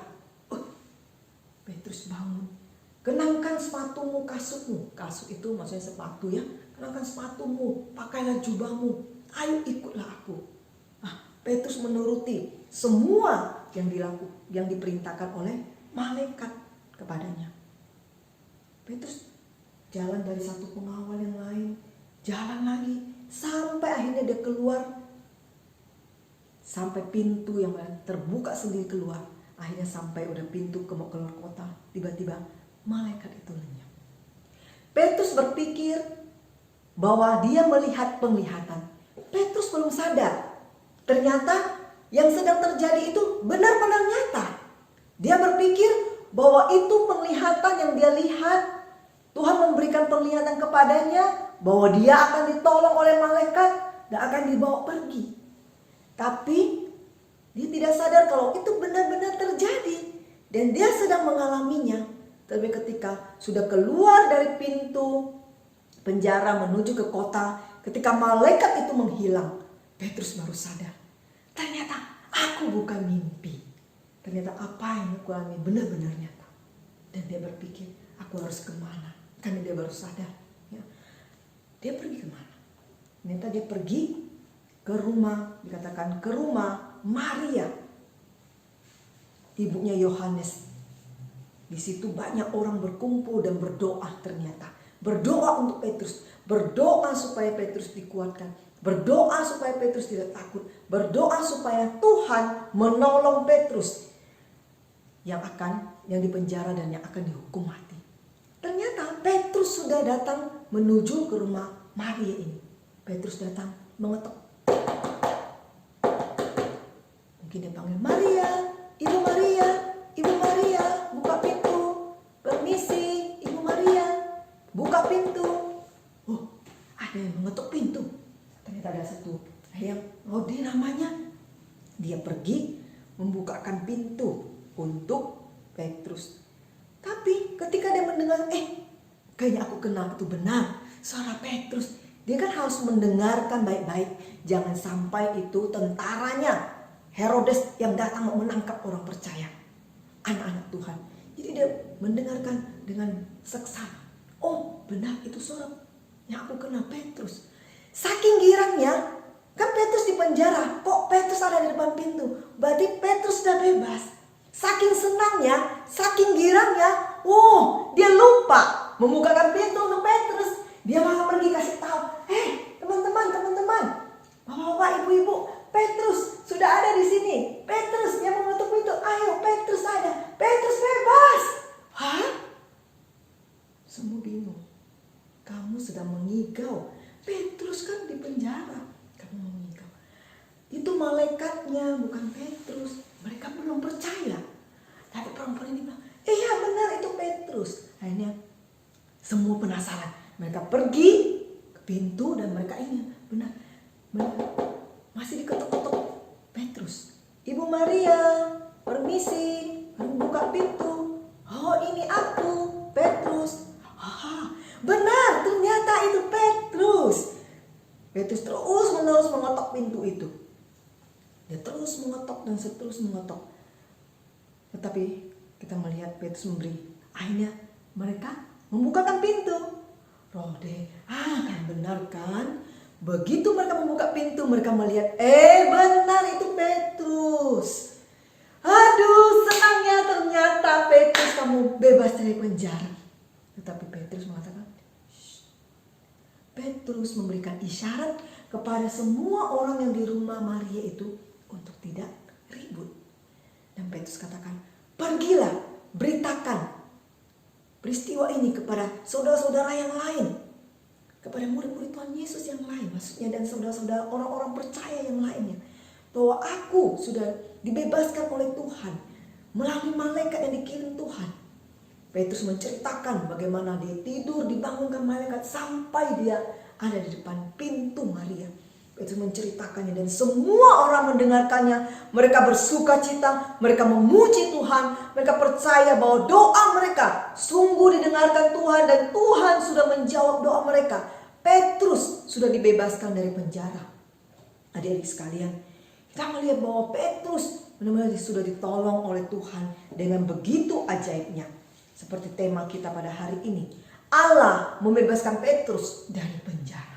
Petrus bangun, kenangkan sepatumu, kasutmu. Kasut itu maksudnya sepatu ya. Kenangkan sepatumu, pakailah jubahmu, ayo ikutlah aku. Petrus menuruti semua yang diperintahkan oleh malaikat kepadanya. Petrus jalan dari satu pengawal yang lain, jalan lagi, sampai akhirnya dia keluar, sampai pintu yang terbuka sendiri keluar. Akhirnya sampai udah pintu mau keluar kota, tiba-tiba malaikat itu lenyap. Petrus berpikir bahwa dia melihat penglihatan. Petrus belum sadar, ternyata yang sedang terjadi itu benar-benar nyata. Dia berpikir bahwa itu penglihatan yang dia lihat, Tuhan memberikan penglihatan kepadanya bahwa dia akan ditolong oleh malaikat dan akan dibawa pergi. Tapi dia tidak sadar kalau itu benar-benar terjadi dan dia sedang mengalaminya. Tapi ketika sudah keluar dari pintu penjara menuju ke kota, ketika malaikat itu menghilang, Petrus baru sadar. Ternyata aku bukan mimpi. Ternyata apa yang aku alami benar-benar nyata. Dan dia berpikir, aku harus kemana? Karena dia baru sadar. Ya. Dia pergi kemana? Ternyata dia pergi ke rumah, dikatakan ke rumah Maria, ibunya Yohanes. Di situ banyak orang berkumpul dan berdoa ternyata. Berdoa untuk Petrus, berdoa supaya Petrus dikuatkan, berdoa supaya Petrus tidak takut, berdoa supaya Tuhan menolong Petrus yang dipenjara dan yang akan dihukum mati. Ternyata Petrus sudah datang menuju ke rumah Maria ini. Petrus datang mengetok. Mungkin dia panggil, Maria, Ibu Maria, Ibu Maria, buka pintu. Permisi, Ibu Maria, buka pintu. Oh, ada yang mengetuk pintu. Ternyata ada satu yang, oh dia namanya. Dia pergi membukakan pintu untuk Petrus. Tapi ketika dia mendengar, kayaknya aku kenal itu benar suara Petrus. Dia kan harus mendengarkan baik-baik. Jangan sampai itu tentaranya Herodes yang datang menangkap orang percaya, anak-anak Tuhan. Jadi dia mendengarkan dengan seksama. Oh benar itu suara yang aku kenal Petrus. Saking girangnya, kan Petrus di penjara, kok Petrus ada di depan pintu? Berarti Petrus sudah bebas. Saking senangnya, saking girangnya, dia lupa membukakan pintu untuk Petrus. Dia malah pergi kasih tahu, teman-teman, bapak-bapak, ibu-ibu, Petrus sudah ada di sini. Petrus yang mengetuk pintu, ayo Petrus ada, Petrus bebas. Hah? Semua bingung. Kamu sedang mengigau. Petrus kan di penjara, kamu mengigau. Itu malaikatnya, bukan Petrus. Mereka belum percaya. Tapi perempuan ini bilang, iya benar itu Petrus. Akhirnya semua penasaran. Mereka pergi ke pintu dan mereka ingin benar masih diketuk-ketuk Petrus. Ibu Maria, permisi, buka pintu. Oh ini aku, Petrus. Benar, ternyata itu Petrus. Petrus terus menerus mengetok pintu itu. Dia terus mengetok dan terus mengetok. Tetapi kita melihat Petrus memberi. Akhirnya mereka membukakan pintu. Rode, kan benar kan? Begitu mereka membuka pintu, mereka melihat, benar itu Petrus. Aduh, senangnya ternyata Petrus kamu bebas dari penjara. Tetapi Petrus mengatakan, Petrus memberikan isyarat kepada semua orang yang di rumah Maria itu untuk tidak ribut. Dan Petrus katakan, pergilah, beritakan peristiwa ini kepada saudara-saudara yang lain, kepada murid-murid Tuhan Yesus yang lain, maksudnya, dan saudara-saudara orang-orang percaya yang lainnya, bahwa aku sudah dibebaskan oleh Tuhan melalui malaikat yang dikirim Tuhan. Petrus menceritakan bagaimana dia tidur dibangunkan malaikat sampai dia ada di depan pintu Maria. Petrus menceritakannya dan semua orang mendengarkannya. Mereka bersuka cita, mereka memuji Tuhan, mereka percaya bahwa doa mereka sungguh didengarkan Tuhan dan Tuhan sudah menjawab doa mereka. Petrus sudah dibebaskan dari penjara. Adik-adik sekalian, kita melihat bahwa Petrus benar-benar sudah ditolong oleh Tuhan dengan begitu ajaibnya. Seperti tema kita pada hari ini, Allah membebaskan Petrus dari penjara.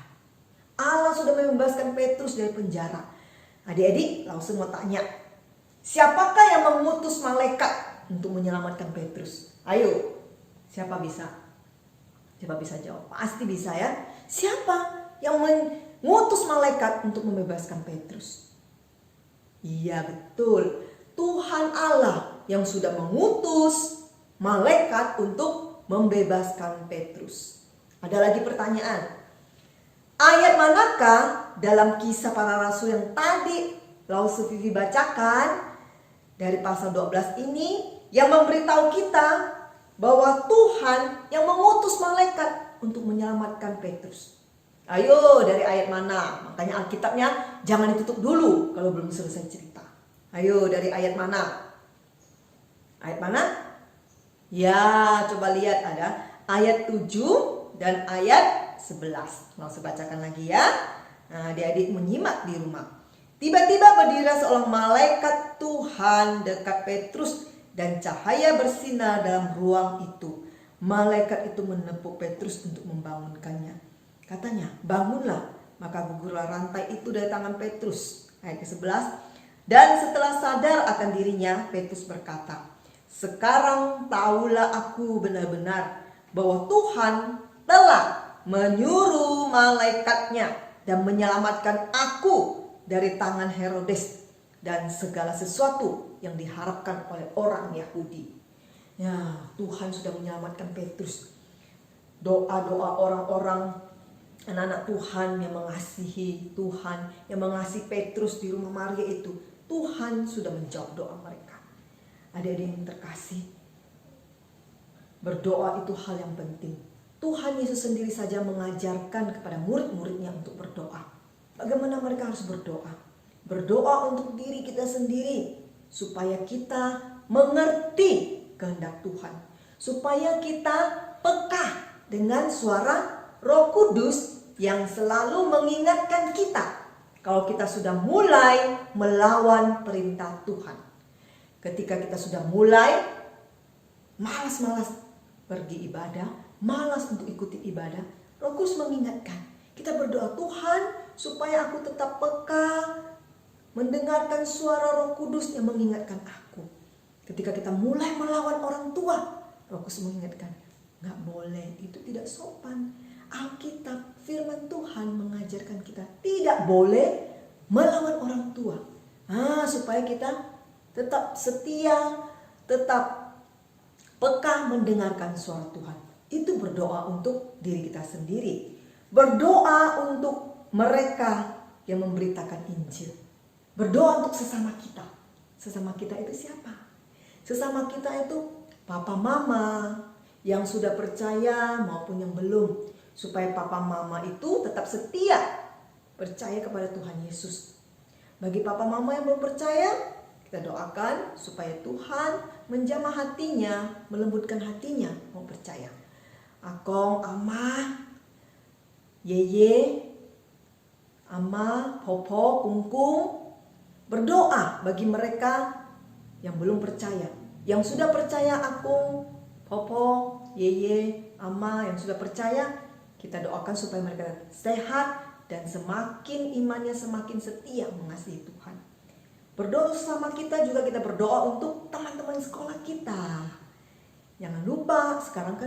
Allah sudah membebaskan Petrus dari penjara. Adik-adik langsung mau tanya, siapakah yang mengutus malaikat untuk menyelamatkan Petrus? Ayo, siapa bisa? Siapa bisa jawab? Pasti bisa ya. Siapa yang mengutus malaikat untuk membebaskan Petrus? Iya betul, Tuhan Allah yang sudah mengutus malaikat untuk membebaskan Petrus. Ada lagi pertanyaan. Ayat manakah dalam Kisah Para Rasul yang tadi Lausu Vivi bacakan dari pasal 12 ini yang memberitahu kita bahwa Tuhan yang mengutus malaikat untuk menyelamatkan Petrus? Ayo, dari ayat mana? Makanya Alkitabnya jangan ditutup dulu kalau belum selesai cerita. Ayo, dari ayat mana? Ayat mana? Ya, coba lihat ada ayat 7 dan ayat 11. Langsung bacakan lagi ya. Nah, adik-adik menyimak di rumah. Tiba-tiba berdirilah seorang malaikat Tuhan dekat Petrus dan cahaya bersinar dalam ruang itu. Malaikat itu menepuk Petrus untuk membangunkannya. Katanya, bangunlah, Maka gugurlah rantai itu dari tangan Petrus. Ayat ke-11. Dan setelah sadar akan dirinya, Petrus berkata, sekarang tahulah aku benar-benar bahwa Tuhan telah menyuruh malaikatnya dan menyelamatkan aku dari tangan Herodes dan segala sesuatu yang diharapkan oleh orang Yahudi. Ya, Tuhan sudah menyelamatkan Petrus. Doa-doa orang-orang, anak-anak Tuhan yang mengasihi Tuhan, yang mengasihi Petrus di rumah Maria itu, Tuhan sudah menjawab doa mereka. Adik-adik yang terkasih, berdoa itu hal yang penting. Tuhan Yesus sendiri saja mengajarkan kepada murid-muridnya untuk berdoa. Bagaimana mereka harus berdoa? Berdoa untuk diri kita sendiri, supaya kita mengerti kehendak Tuhan, supaya kita peka dengan suara Roh Kudus yang selalu mengingatkan kita kalau kita sudah mulai melawan perintah Tuhan. Ketika kita sudah mulai malas-malas pergi ibadah, malas untuk ikuti ibadah, Roh Kudus mengingatkan. Kita berdoa, Tuhan, supaya aku tetap peka mendengarkan suara Roh Kudus yang mengingatkan aku. Ketika kita mulai melawan orang tua, Roh Kudus mengingatkan, nggak boleh, itu tidak sopan. Alkitab, firman Tuhan mengajarkan kita tidak boleh melawan orang tua. Supaya kita tetap setia, tetap peka mendengarkan suara Tuhan. Itu berdoa untuk diri kita sendiri. Berdoa untuk mereka yang memberitakan Injil. Berdoa untuk sesama kita. Sesama kita itu siapa? Sesama kita itu papa mama yang sudah percaya maupun yang belum. Supaya papa mama itu tetap setia percaya kepada Tuhan Yesus. Bagi papa mama yang belum percaya, kita doakan supaya Tuhan menjamah hatinya, melembutkan hatinya mau percaya. Akong, ama, yeye, ama, popo, kungkung, berdoa bagi mereka yang belum percaya. Yang sudah percaya, akung, popo, yeye, ama, yang sudah percaya, kita doakan supaya mereka sehat dan semakin imannya semakin setia mengasihi Tuhan. Berdoa sama kita juga, kita berdoa untuk teman-teman sekolah kita. Jangan lupa, sekarang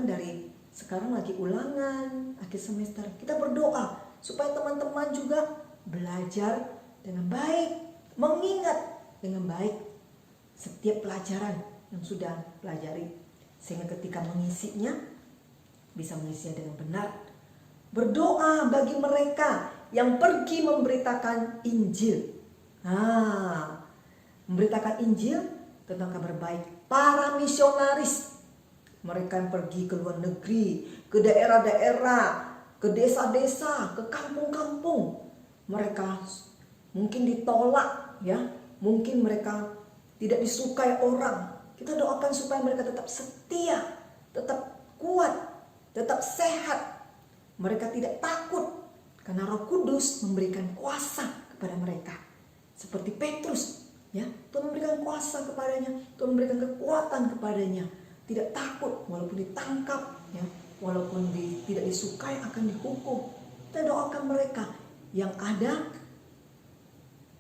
lagi ulangan akhir semester. Kita berdoa supaya teman-teman juga belajar dengan baik, mengingat dengan baik setiap pelajaran yang sudah pelajari, sehingga ketika mengisinya bisa mengisinya dengan benar. Berdoa bagi mereka yang pergi memberitakan Injil. Memberitakan Injil tentang kabar baik. Para misionaris, mereka yang pergi ke luar negeri, ke daerah-daerah, ke desa-desa, ke kampung-kampung. Mereka mungkin ditolak, ya, mungkin mereka tidak disukai orang. Kita doakan supaya mereka tetap setia, tetap kuat, tetap sehat. Mereka tidak takut karena Roh Kudus memberikan kuasa kepada mereka. Seperti Petrus, ya, Tuhan memberikan kuasa kepadanya, Tuhan memberikan kekuatan kepadanya. Tidak takut walaupun ditangkap, ya, walaupun tidak disukai akan dihukum. Kita doakan mereka yang ada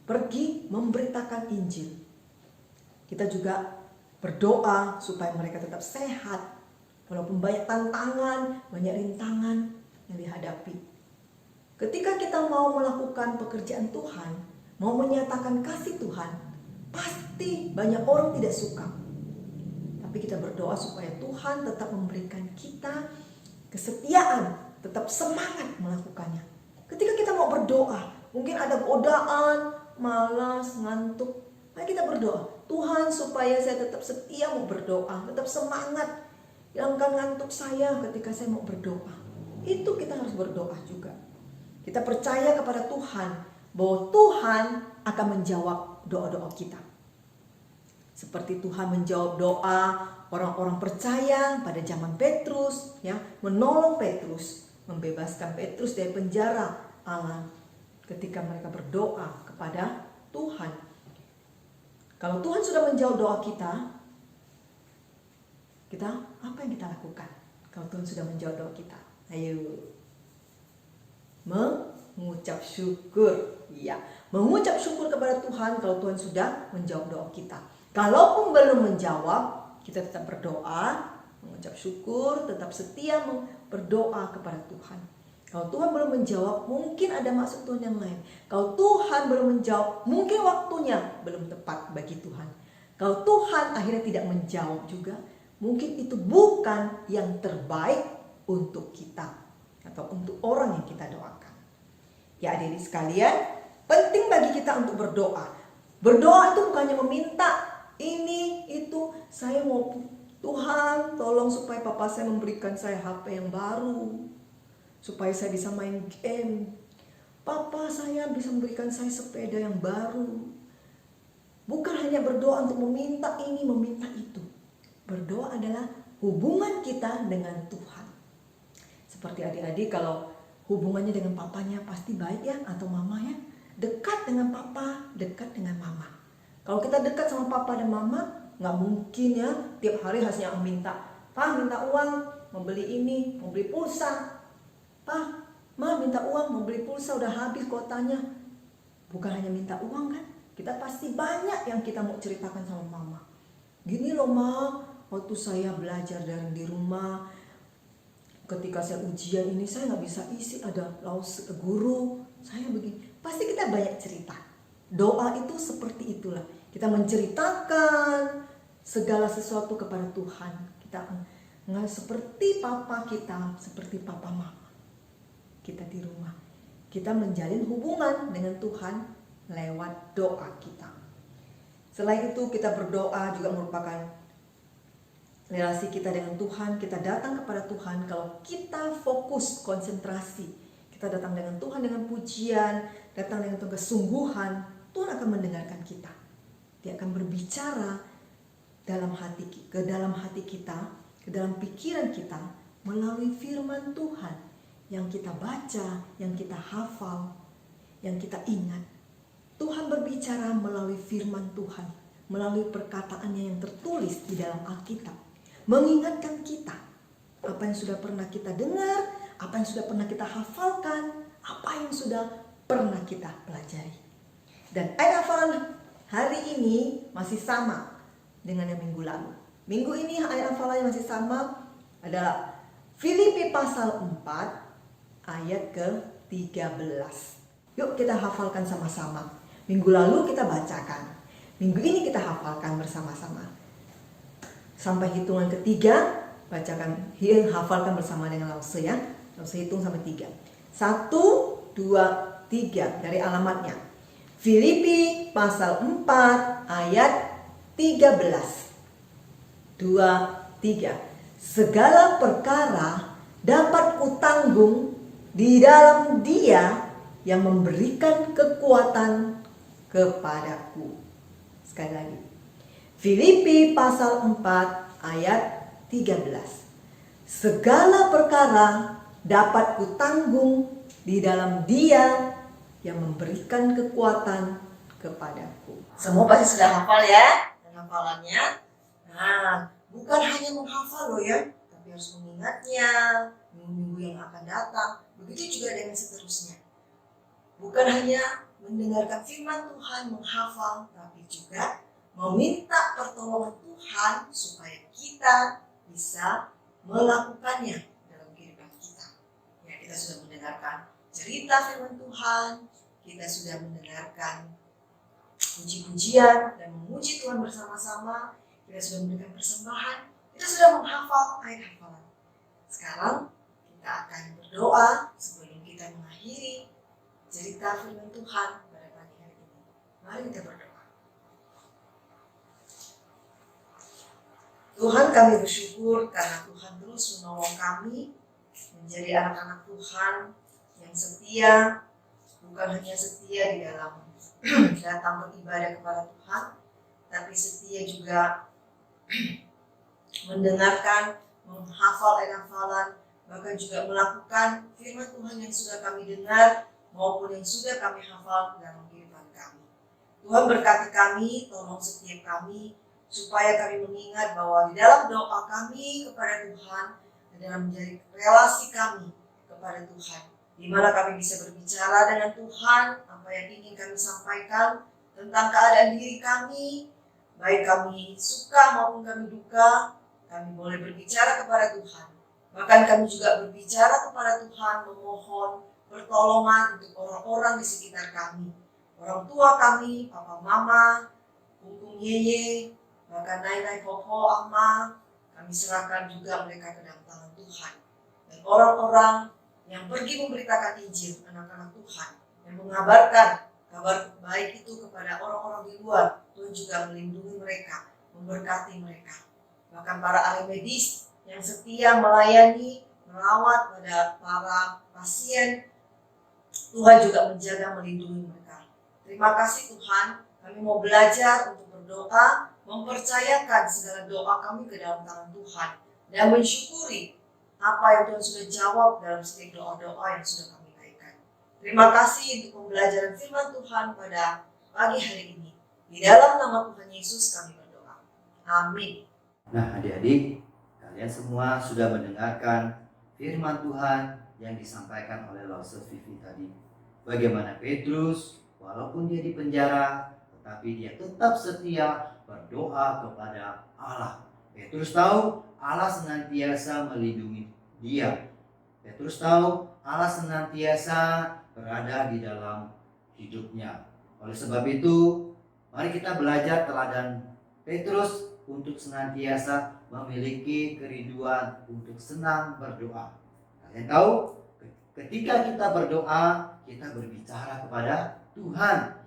pergi memberitakan Injil. Kita juga berdoa supaya mereka tetap sehat walaupun banyak tantangan, banyak rintangan yang dihadapi. Ketika kita mau melakukan pekerjaan Tuhan, mau menyatakan kasih Tuhan, pasti banyak orang tidak suka. Tapi kita berdoa supaya Tuhan tetap memberikan kita kesetiaan, tetap semangat melakukannya. Ketika kita mau berdoa, mungkin ada godaan, malas, ngantuk. Mari kita berdoa, Tuhan supaya saya tetap setia mau berdoa, tetap semangat. Hilangkan ngantuk saya ketika saya mau berdoa. Itu kita harus berdoa juga. Kita percaya kepada Tuhan bahwa Tuhan akan menjawab doa-doa kita. Seperti Tuhan menjawab doa orang-orang percaya pada zaman Petrus, ya, menolong Petrus, membebaskan Petrus dari penjara Allah ketika mereka berdoa kepada Tuhan. Kalau Tuhan sudah menjawab doa kita apa yang kita lakukan? Kalau Tuhan sudah menjawab doa kita, ayo mengucap syukur. Ya, mengucap syukur kepada Tuhan kalau Tuhan sudah menjawab doa kita. Kalaupun belum menjawab, kita tetap berdoa, mengucap syukur, tetap setia berdoa kepada Tuhan. Kalau Tuhan belum menjawab, mungkin ada maksud Tuhan yang lain. Kalau Tuhan belum menjawab, mungkin waktunya belum tepat bagi Tuhan. Kalau Tuhan akhirnya tidak menjawab juga, mungkin itu bukan yang terbaik untuk kita atau untuk orang yang kita doakan. Ya adik-adik sekalian, penting bagi kita untuk berdoa. Berdoa itu bukannya meminta ini, itu. Saya mau, Tuhan tolong supaya papa saya memberikan saya HP yang baru, supaya saya bisa main game. Papa saya bisa memberikan saya sepeda yang baru. Bukan hanya berdoa untuk meminta ini, meminta itu. Berdoa adalah hubungan kita dengan Tuhan. Seperti adik-adik kalau hubungannya dengan papanya pasti baik ya, atau mama ya. Dekat dengan papa, dekat dengan mama. Kalau kita dekat sama papa dan mama, nggak mungkin ya tiap hari hasilnya minta. Pak minta uang, mau beli ini, mau beli pulsa. Pak, Ma minta uang, mau beli pulsa, udah habis kuotanya. Bukan hanya minta uang kan, kita pasti banyak yang kita mau ceritakan sama mama. Gini loh Ma, waktu saya belajar dari di rumah, ketika saya ujian ini saya nggak bisa isi, ada guru saya begini. Pasti kita banyak cerita. Doa itu seperti itulah, kita menceritakan segala sesuatu kepada Tuhan. Kita nggak seperti papa kita, seperti papa mama kita di rumah. Kita menjalin hubungan dengan Tuhan lewat doa kita. Selain itu kita berdoa juga merupakan relasi kita dengan Tuhan. Kita datang kepada Tuhan kalau kita fokus, konsentrasi. Kita datang dengan Tuhan dengan pujian, datang dengan kesungguhan, Tuhan akan mendengarkan kita. Dia akan berbicara dalam hati, ke dalam hati kita, ke dalam pikiran kita melalui firman Tuhan yang kita baca, yang kita hafal, yang kita ingat. Tuhan berbicara melalui firman Tuhan, melalui perkataannya yang tertulis di dalam Alkitab, mengingatkan kita apa yang sudah pernah kita dengar, apa yang sudah pernah kita hafalkan, apa yang sudah pernah kita pelajari. Dan ayat hafalan hari ini masih sama dengan yang minggu lalu. Minggu ini ayat hafalannya masih sama, adalah Filipi pasal 4 ayat ke-13. Yuk kita hafalkan sama-sama. Minggu lalu kita bacakan, minggu ini kita hafalkan bersama-sama. Sampai hitungan ketiga, bacakan, hafalkan bersama dengan Lause ya. Lause hitung sampai 3. 1, 2, 3 dari alamatnya. Filipi pasal 4 ayat 13. 2, 3. Segala perkara dapat kutanggung di dalam Dia yang memberikan kekuatan kepadaku. Sekali lagi. Filipi pasal 4 ayat 13. Segala perkara dapat kutanggung di dalam Dia yang memberikan kekuatan kepadaku. Semua pasti sudah hafal ya, dan hafalannya. Nah, bukan hanya menghafal loh ya, tapi harus mengingatnya minggu-minggu yang akan datang. Begitu juga dengan seterusnya. Bukan hanya mendengarkan firman Tuhan, menghafal, tapi juga meminta pertolongan Tuhan supaya kita bisa melakukannya dalam kehidupan kita. Ya, kita sudah mendengarkan cerita firman Tuhan, kita sudah mendengarkan puji-pujian dan memuji Tuhan bersama-sama, kita sudah memberikan persembahan, kita sudah menghafal ayat hafalan. Sekarang kita akan berdoa sebelum kita mengakhiri cerita firman Tuhan pada pagi hari ini. Mari kita berdoa. Tuhan, kami bersyukur karena Tuhan terus menolong kami menjadi anak-anak Tuhan yang setia, bukan hanya setia di dalam datang beribadah kepada Tuhan, tapi setia juga mendengarkan, menghafal ayat hafalan, bahkan juga melakukan firman Tuhan yang sudah kami dengar maupun yang sudah kami hafal dalam kehidupan kami. Tuhan berkati kami, tolong setiap kami, supaya kami mengingat bahwa di dalam doa kami kepada Tuhan, dan dalam menjadi relasi kami kepada Tuhan, di mana kami bisa berbicara dengan Tuhan apa yang ingin kami sampaikan tentang keadaan diri kami, baik kami suka maupun kami duka, kami boleh berbicara kepada Tuhan. Bahkan kami juga berbicara kepada Tuhan, memohon pertolongan untuk orang-orang di sekitar kami, orang tua kami, papa mama, kungkung yeye, bahkan nai-nai popo, ama. Kami serahkan juga mereka ke dalam tangan Tuhan. Dan orang-orang yang pergi memberitakan Injil, anak-anak Tuhan, yang mengabarkan kabar baik itu kepada orang-orang di luar, Tuhan juga melindungi mereka, memberkati mereka. Bahkan para ahli medis yang setia melayani, merawat pada para pasien, Tuhan juga menjaga, melindungi mereka. Terima kasih Tuhan, kami mau belajar untuk berdoa, mempercayakan segala doa kami ke dalam tangan Tuhan, dan mensyukuri apa yang Tuhan sudah jawab dalam setiap doa-doa yang sudah kami naikkan. Terima kasih untuk pembelajaran firman Tuhan pada pagi hari ini. Di dalam nama Tuhan Yesus kami berdoa. Amin. Nah adik-adik, kalian semua sudah mendengarkan firman Tuhan yang disampaikan oleh Lause Vivi tadi. Bagaimana Petrus, walaupun dia di penjara, tetapi dia tetap setia berdoa kepada Allah. Petrus tahu Allah senantiasa melindungi dia. Petrus tahu Allah senantiasa berada di dalam hidupnya. Oleh sebab itu, mari kita belajar teladan Petrus untuk senantiasa memiliki kerinduan untuk senang berdoa. Kalian tahu, ketika kita berdoa, kita berbicara kepada Tuhan.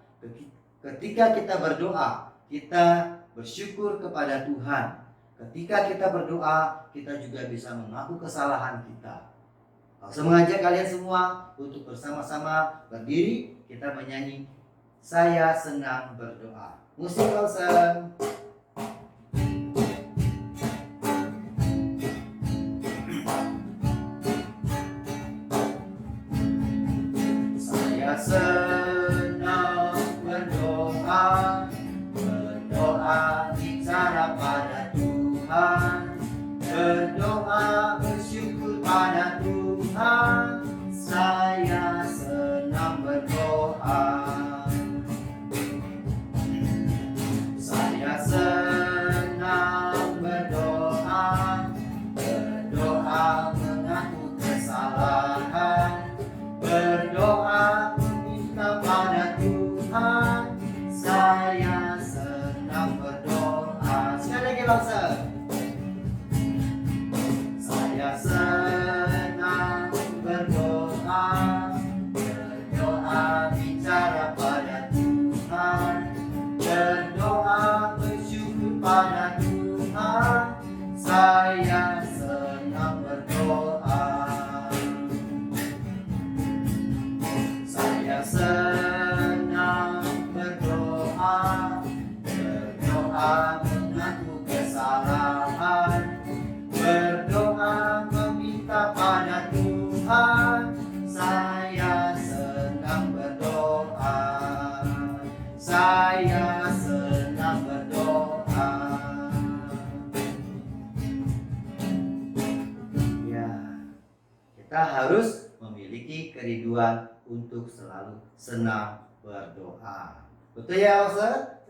Ketika kita berdoa, kita bersyukur kepada Tuhan. Ketika kita berdoa, kita juga bisa mengaku kesalahan kita. Saya mengajak kalian semua untuk bersama-sama berdiri, kita menyanyi Saya Senang Berdoa. Musik Lawson. Saya senang berdoa, bicara pada Tuhan, berdoa bersyukur pada Tuhan. Saya senang berdoa. Saya senang berdoa, mengaku kesalahan, berdoa meminta pada Tuhan. Saya senang berdoa. Sekali lagi bangsa. Saya senang berdoa, bicara pada Tuhan, berdoa bersyukur pada Tuhan. Saya senang berdoa. Saya senang berdoa, mengaku kesalahan, berdoa meminta pada Tuhan. Saya senang berdoa. Saya senang berdoa. Ya, kita harus memiliki kerinduan untuk selalu senang berdoa. Betul ya, Lawson?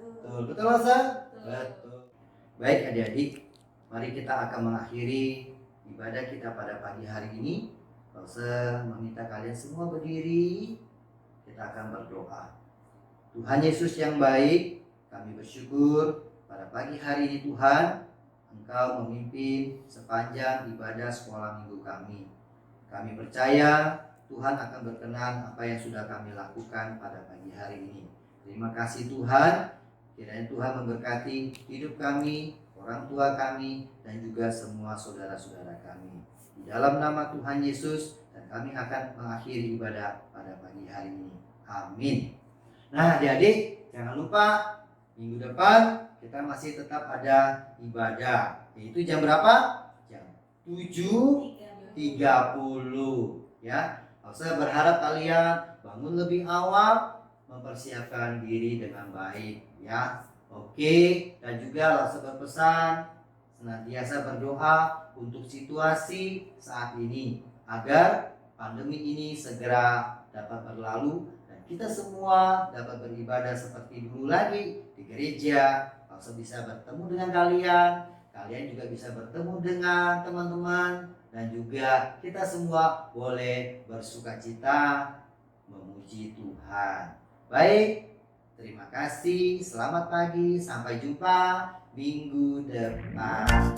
Betul Lawson? Betul. Baik adik-adik, mari kita akan mengakhiri ibadah kita pada pagi hari ini. Lawson meminta kalian semua berdiri. Kita akan berdoa. Tuhan Yesus yang baik, kami bersyukur pada pagi hari ini Tuhan, Engkau memimpin sepanjang ibadah sekolah minggu kami. Kami percaya Tuhan akan berkenan apa yang sudah kami lakukan pada pagi hari ini. Terima kasih Tuhan, kiranya Tuhan memberkati hidup kami, orang tua kami, dan juga semua saudara-saudara kami. Di dalam nama Tuhan Yesus, dan kami akan mengakhiri ibadah pada pagi hari ini. Amin. Nah adik-adik, jangan lupa minggu depan kita masih tetap ada ibadah. Yaitu jam berapa? Jam 7.30 ya. Saya berharap kalian bangun lebih awal, mempersiapkan diri dengan baik ya. Oke, dan juga Lawson berpesan senantiasa berdoa untuk situasi saat ini agar pandemi ini segera dapat berlalu dan kita semua dapat beribadah seperti dulu lagi di gereja. Pastor bisa bertemu dengan kalian, kalian juga bisa bertemu dengan teman-teman, dan juga kita semua boleh bersukacita memuji Tuhan. Baik, terima kasih, selamat pagi, sampai jumpa minggu depan.